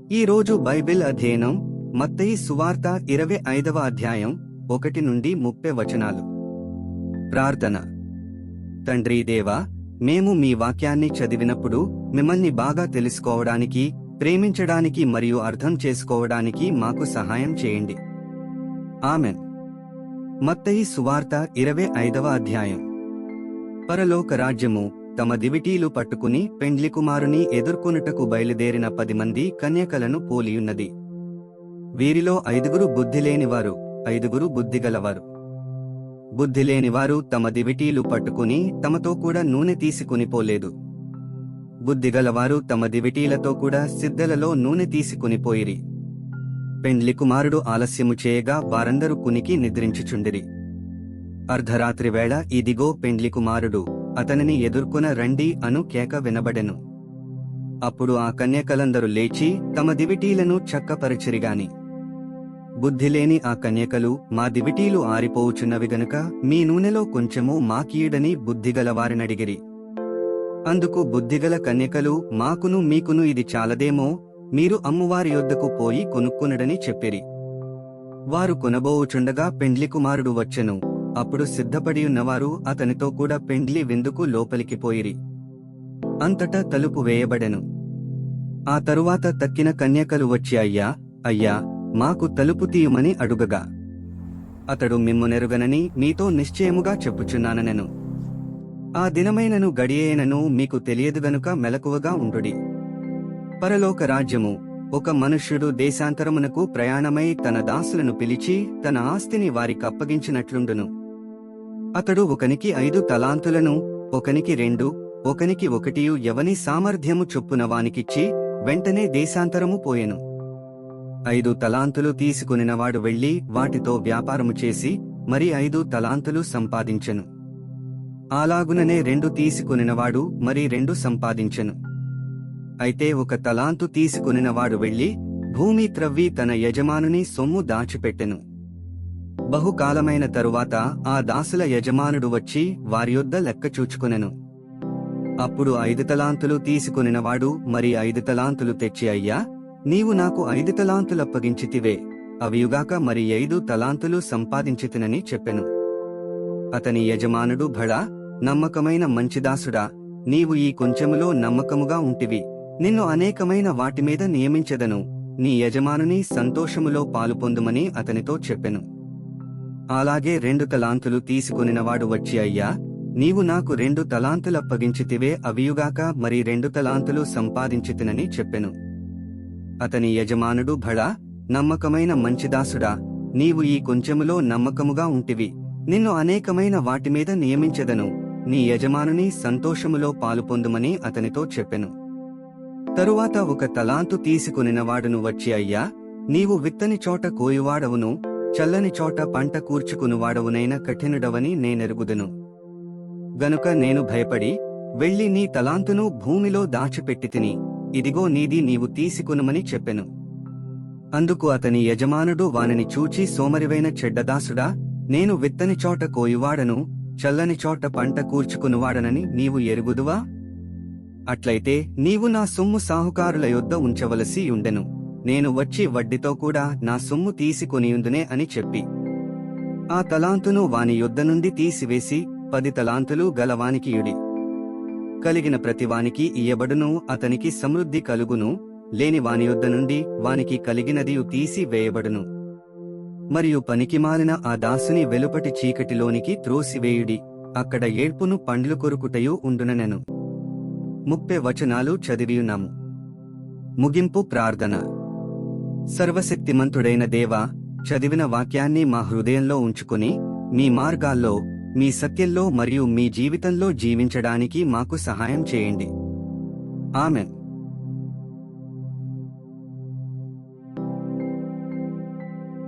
ఈ రోజు బైబిల్ అధ్యయనం మత్తయి సువార్త 25వ అధ్యాయం 1 నుండి 30 వచనాలు. ప్రార్థన. తండ్రి దేవా, మేము మీ వాక్యాన్ని చదివినప్పుడు మిమ్మల్ని బాగా తెలుసుకోవడానికి, ప్రేమించడానికి మరియు అర్థం చేసుకోవడానికి మాకు సహాయం చేయండి. ఆమెన్. మత్తయి సువార్త 25వ అధ్యాయం. పరలోక రాజ్యము తమ దివిటీలు పట్టుకుని పెండ్లి కుమారుని ఎదుర్కొనుటకు బయలుదేరిన 10 మంది కన్యకలను పోలియున్నది. వీరిలో 5 బుద్ధిలేనివారు, 5 బుద్ధిగలవారు. బుద్ధిలేనివారు తమ దివిటీలు పట్టుకుని తమతో కూడా నూనె తీసుకుని పోలేదు. బుద్ధిగలవారు తమ దివిటీలతో కూడా సిద్ధలలో నూనె తీసుకుని పోయిరి. పెండ్లి కుమారుడు ఆలస్యము చేయగా వారందరూ కునికి నిద్రించుచుండిరి. అర్ధరాత్రి వేళ ఇదిగో పెండ్లి కుమారుడు, అతనిని ఎదుర్కొన రండి అను కేక వినబడెను. అప్పుడు ఆ కన్యకలందరూ లేచి తమ దివిటీలను చక్కపరచిరిగాని. బుద్ధిలేని ఆ కన్యకలు, మా దివిటీలు ఆరిపోవుచున్నవి గనుక మీ నూనెలో కొంచెము మాకీయుడని బుద్ధిగలవారినడిగిరి. అందుకు బుద్ధిగల కన్యకలు, మాకును మీకును ఇది చాలదేమో, మీరు అమ్మువారి యొద్దకు పోయి కొనుక్కునుడని చెప్పిరి. వారు కొనబోవుచుండగా పెండ్లి కుమారుడు వచ్చెను. అప్పుడు సిద్ధపడియున్నవారు అతనితో కూడా పెండ్లి విందుకు లోపలికి పోయిరి. అంతటా తలుపు వేయబడెను. ఆ తరువాత తక్కిన కన్యకలు వచ్చి, అయ్యా, అయ్యా, మాకు తలుపు తీయుమని అడుగగా, అతడు మిమ్మునెరుగనని మీతో నిశ్చయముగా చెప్పుచున్నానెను. ఆ దినమైనను గడియేనను మీకు తెలియదు గనుక మెలకువగా ఉండుడి. పరలోక రాజ్యము ఒక మనుష్యుడు దేశాంతరమునకు ప్రయాణమై తన దాసులను పిలిచి తన ఆస్తిని వారికప్పగించినట్లుండును. అతడు ఒకనికి 5 తలాంతులను, ఒకనికి 2, ఒకనికి 1 ఎవని సామర్థ్యము చొప్పున వానికిచ్చి వెంటనే దేశాంతరము పోయెను. 5 తలాంతులు తీసుకునినవాడు వెళ్లి వాటితో వ్యాపారము చేసి మరి 5 తలాంతులు సంపాదించెను. అలాగుననే 2 తీసుకునినవాడు మరి 2 సంపాదించెను. అయితే 1 తలాంతు తీసుకునినవాడు వెళ్లి భూమి త్రవ్వి తన యజమానుని సొమ్ము దాచిపెట్టెను. బహుకాలమైన తరువాత ఆ దాసుల యజమానుడు వచ్చి వారి యొద్ద లెక్క చూచుకొనెను. అప్పుడు 5 తలాంతులు తీసుకునినవాడు మరి 5 తలాంతులు తెచ్చి, అయ్యా, నీవు నాకు 5 తలాంతులప్పగించితివే, అవియుగాక మరి 5 తలాంతులు సంపాదించితినని చెప్పెను. అతని యజమానుడు, భళా, నమ్మకమైన మంచిదాసుడా, నీవు ఈ కొంచెములో నమ్మకముగా ఉంటివి, నిన్ను అనేకమైన వాటిమీద నియమించెదను, నీ యజమానుని సంతోషములో పాలుపొందుమని అతనితో చెప్పెను. అలాగే 2 తలాంతులు తీసుకునినవాడు వచ్చి, అయ్యా, నీవు నాకు 2 తలాంతులప్పగించితివే, అవియుగాక మరి 2 తలాంతులు సంపాదించితినని చెప్పెను. అతని యజమానుడు, భళా, నమ్మకమైన మంచిదాసుడా, నీవు ఈ కొంచెములో నమ్మకముగా ఉంటివి, నిన్ను అనేకమైన వాటిమీద నియమించెదను, నీ యజమానుని సంతోషములో పాలుపొందుమని అతనితో చెప్పెను. తరువాత 1 తలాంతు తీసుకునినవాడును వచ్చి, అయ్యా, నీవు విత్తని చోట కోయువాడవును, చల్లని చోట పంట కూర్చుకునివాడవునైన కఠినుడవని నేనెరుగుదును. గనుక నేను భయపడి వెళ్లి నీ తలాంతును భూమిలో దాచిపెట్టితిని, ఇదిగో నీది, నీవు తీసుకునుమని చెప్పెను. అందుకు అతని యజమానుడు వానిని చూచి, సోమరివైన చెడ్డదాసుడా, నేను విత్తని చోట కోయువాడను, చల్లని చోట పంట కూర్చుకునివాడనని నీవు ఎరుగుదువా? అట్లయితే నీవు నా సొమ్ము సాహుకారుల యొద్ద ఉంచవలసి ఉండెను, నేను వచ్చి వడ్డీతో కూడా నా సొమ్ము తీసుకొనియుందునే అని చెప్పి ఆ తలాంతును వాని యొద్ద నుండి తీసివేసి 10 తలాంతులు గలవానికి ఇడి. కలిగిన ప్రతివానికి ఇయ్యబడును, అతనికి సమృద్ధి కలుగును, లేని వాని యొద్ద నుండి వానికి కలిగినది తీసి వేయబడును. మరియు పనికిమాలిన ఆ దాసుని వెలుపటి చీకటిలోనికి త్రోసివేయుడి, అక్కడ ఏడ్పును పండ్లు కొరుకుటయు ఉండుననెను. 30 వచనాలు చదివియున్నాము. ముగింపు ప్రార్థన. సర్వశక్తిమంతుడైన దేవా, చదివిన వాక్యాన్ని మా హృదయంలో ఉంచుకుని మీ మార్గాల్లో, మీ సత్యంలో మరియు మీ జీవితంలో జీవించడానికి మాకు సహాయం చేయండి. ఆమెన్.